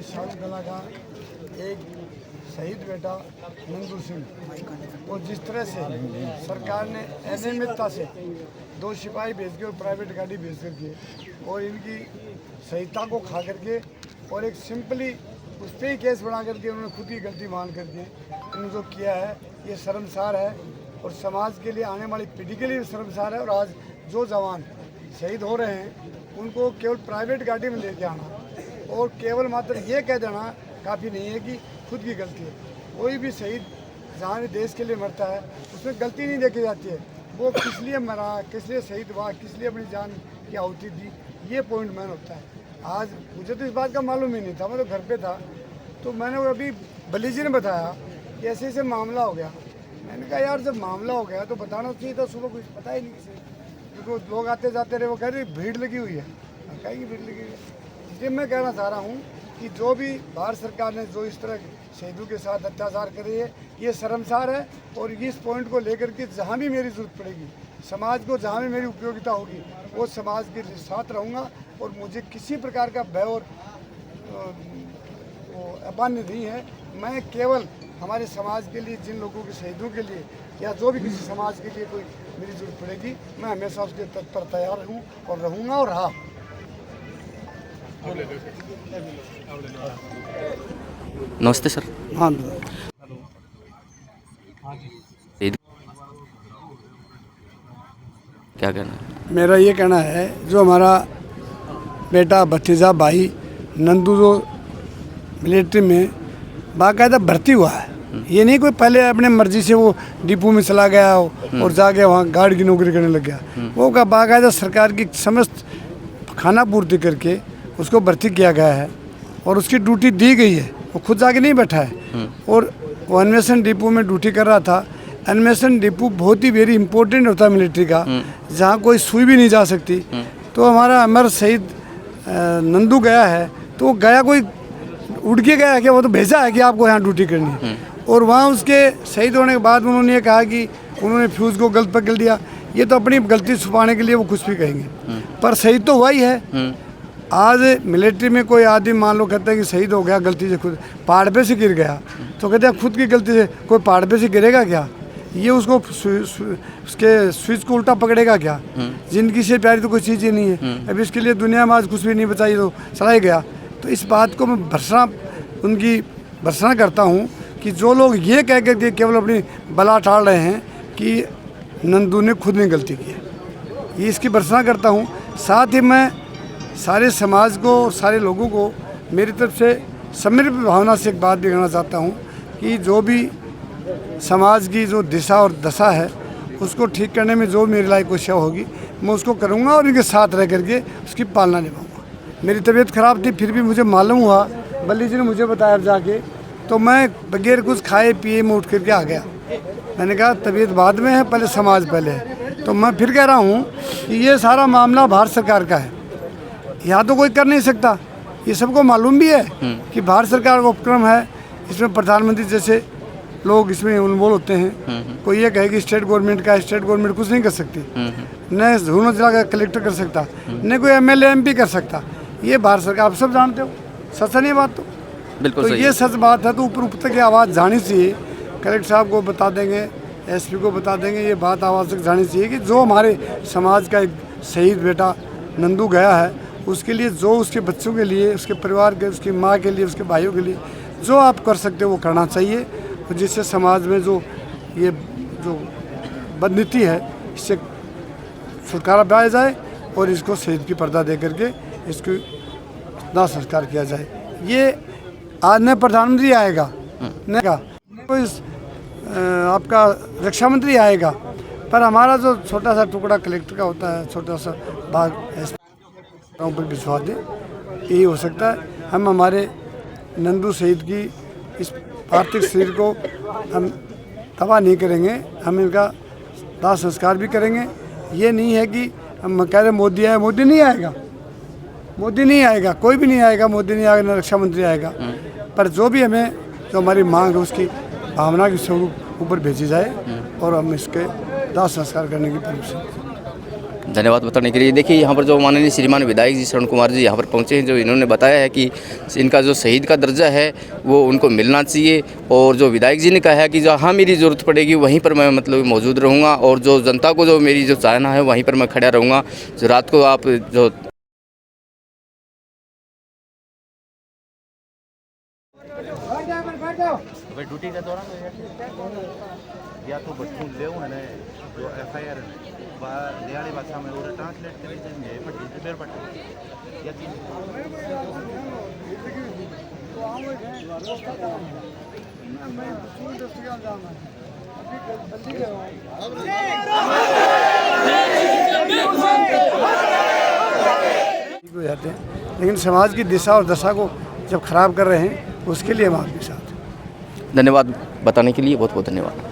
शादी कला का एक शहीद बेटा नंदू सिंह, और जिस तरह से सरकार ने अनियमितता से 2 सिपाही भेज के और प्राइवेट गाड़ी भेज करके और इनकी शहीदता को खा करके और एक सिंपली उस पर ही केस बना करके उन्होंने खुद की गलती मान करके इन्होंने जो किया है ये शर्मसार है और समाज के लिए, आने वाली पीढ़ी के लिए भी शर्मसार है। और आज जो जवान शहीद हो रहे हैं उनको केवल प्राइवेट गाड़ी में लेके आना और केवल मात्र ये कह देना काफ़ी नहीं है कि खुद की गलती है। कोई भी शहीद जहाँ भी देश के लिए मरता है उसमें गलती नहीं देखी जाती है, वो किस लिए मरा, किस लिए शहीद हुआ, किस लिए अपनी जान की आहुति दी, ये पॉइंट मैन होता है। आज मुझे तो इस बात का मालूम ही नहीं था, मैं तो घर पे था, तो मैंने वो अभी बली जी ने बताया कि ऐसे ऐसे मामला हो गया। मैंने कहा यार जब मामला हो गया तो बताना चाहिए था, सुबह कुछ पता ही नहीं किसी, क्योंकि लोग आते जाते रहे, वो कह रहे भीड़ लगी हुई है, कहीं भीड़ लगी हुई है। इसलिए मैं कहना चाह रहा हूँ कि जो भी भारत सरकार ने जो इस तरह शहीदों के साथ अत्याचार करे है ये शर्मसार है। और इस पॉइंट को लेकर के जहाँ भी मेरी जरूरत पड़ेगी, समाज को जहाँ भी मेरी उपयोगिता होगी, वो समाज के साथ रहूँगा। और मुझे किसी प्रकार का भय और अमान्य नहीं है। मैं केवल हमारे समाज के लिए, जिन लोगों के शहीदों के लिए या जो भी किसी समाज के लिए कोई मेरी जरूरत पड़ेगी, मैं हमेशा उसके तत्पर तैयार हूँ और रहूँगा और रहा। नमस्ते सर। हाँ, क्या कहना है? मेरा ये कहना है जो हमारा बेटा भतीजा भाई नंदू जो मिलिट्री में बाकायदा भर्ती हुआ है, ये नहीं कोई पहले अपने मर्जी से वो डिपो में चला गया हो और जाके वहाँ गार्ड की नौकरी करने लग गया। वो का बाकायदा सरकार की समस्त खाना पूर्ति करके उसको भर्ती किया गया है और उसकी ड्यूटी दी गई है, वो खुद जाके नहीं बैठा है। और वो अन्वेषण डिपो में ड्यूटी कर रहा था। अन्वेषण डिपो बहुत ही वेरी इंपॉर्टेंट होता है मिलिट्री का, जहाँ कोई सुई भी नहीं जा सकती। तो हमारा अमर शहीद नंदू गया है, तो वो गया कोई उड़ के गया है क्या? वो तो भेजा है कि आपको यहाँ ड्यूटी करनी है। और वहाँ उसके शहीद होने के बाद उन्होंने ये कहा कि उन्होंने फ्यूज़ को गलत पकड़ दिया। ये तो अपनी गलती छुपाने के लिए वो कुछ भी कहेंगे, पर शहीद तो हुआ ही है। आज मिलिट्री में कोई आदमी मान लो कहता है कि शहीद हो गया गलती से, खुद पहाड़ पे से गिर गया, तो कहते हैं खुद की गलती से कोई पहाड़ पे से गिरेगा क्या? ये उसको उसके स्विच को उल्टा पकड़ेगा क्या? जिंदगी से प्यारी तो कोई चीज़ ही नहीं है। अब इसके लिए दुनिया में आज कुछ भी नहीं बचाई तो चला ही गया। तो इस बात को मैं उनकी भर्त्सना करता हूँ कि जो लोग ये कह कर के केवल अपनी बला टाल रहे हैं कि नंदू ने खुद ने गलती की है, ये इसकी भर्त्सना करता हूँ। साथ ही मैं सारे समाज को और सारे लोगों को मेरी तरफ से समर्पित भावना से एक बात भी कहना चाहता हूँ कि जो भी समाज की जो दिशा और दशा है उसको ठीक करने में जो मेरी लायक कोई सेवा होगी मैं उसको करूँगा और इनके साथ रह करके उसकी पालना निभाऊँगा। मेरी तबीयत ख़राब थी, फिर भी मुझे मालूम हुआ, बल्ली जी ने मुझे बताया जाके, तो मैं बगैर कुछ खाए पिए में उठ करके आ गया। मैंने कहा तबीयत बाद में है, पहले समाज पहले है। तो मैं फिर कह रहा हूँ कि ये सारा मामला भारत सरकार का है, यहाँ तो कोई कर नहीं सकता। ये सबको मालूम भी है कि भारत सरकार का उपक्रम है, इसमें प्रधानमंत्री जैसे लोग इसमें इन्वॉल्व होते हैं। कोई ये कहे कि स्टेट गवर्नमेंट का, स्टेट गवर्नमेंट कुछ नहीं कर सकती, न झूनो जिला का कलेक्टर कर सकता, न कोई MLA MP कर सकता। ये भारत सरकार, आप सब जानते हो, सच नहीं बात तो बिल्कुल तो सही ये सच बात है। तो ऊपर ऊपर तक आवाज़ जानी चाहिए, कलेक्टर साहब को बता देंगे, SP को बता देंगे, ये बात आवाज़ तक जानी चाहिए कि जो हमारे समाज का एक शहीद बेटा नंदू गया है उसके लिए, जो उसके बच्चों के लिए, उसके परिवार के, उसकी माँ के लिए, उसके भाइयों के लिए जो आप कर सकते हो वो करना चाहिए। और जिससे समाज में जो ये जो बदनीति है इससे छुटकारा पाया जाए और इसको शहीद की पर्दा दे करके इसको दाह संस्कार किया जाए। ये आज न प्रधानमंत्री आएगा, न कोई आपका रक्षा मंत्री आएगा, पर हमारा जो छोटा सा टुकड़ा कलेक्टर का होता है, छोटा सा भाग पर विश्वास दे, यही हो सकता है। हम हमारे नंदू शहीद की इस पार्थिव शरीर को हम तबाह नहीं करेंगे, हम इनका दाह संस्कार भी करेंगे। ये नहीं है कि हम कह रहे मोदी आए, मोदी नहीं आएगा, मोदी नहीं आएगा, कोई भी नहीं आएगा, मोदी नहीं आएगा, न रक्षा मंत्री आएगा, पर जो भी हमें जो हमारी मांग है उसकी भावना के स्वरूप ऊपर भेजी जाए और हम इसके दाह संस्कार करने की परमिशन। धन्यवाद बताने के लिए। देखिए यहाँ पर जो माननीय श्रीमान विधायक जी शरण कुमार जी यहाँ पर पहुँचे हैं, जो इन्होंने बताया है कि इनका जो शहीद का दर्जा है वो उनको मिलना चाहिए, और जो विधायक जी ने कहा है कि जहाँ मेरी ज़रूरत पड़ेगी वहीं पर मैं मतलब मौजूद रहूँगा, और जो जनता को जो मेरी जो चाहना है वहीं पर मैं खड़ा रहूँगा। जो रात को आप जो ड्यूटी के दौरान या तो बच्चों ले है ना जो FIR लियाड़ी भाषा में वो ट्रांसलेट कर देंगे पट्टी पेपर पट्टी या हो जाते हैं, लेकिन समाज की दिशा और दशा को जब खराब कर रहे हैं उसके लिए हम आपके साथ हैं। धन्यवाद बताने के लिए बहुत बहुत धन्यवाद।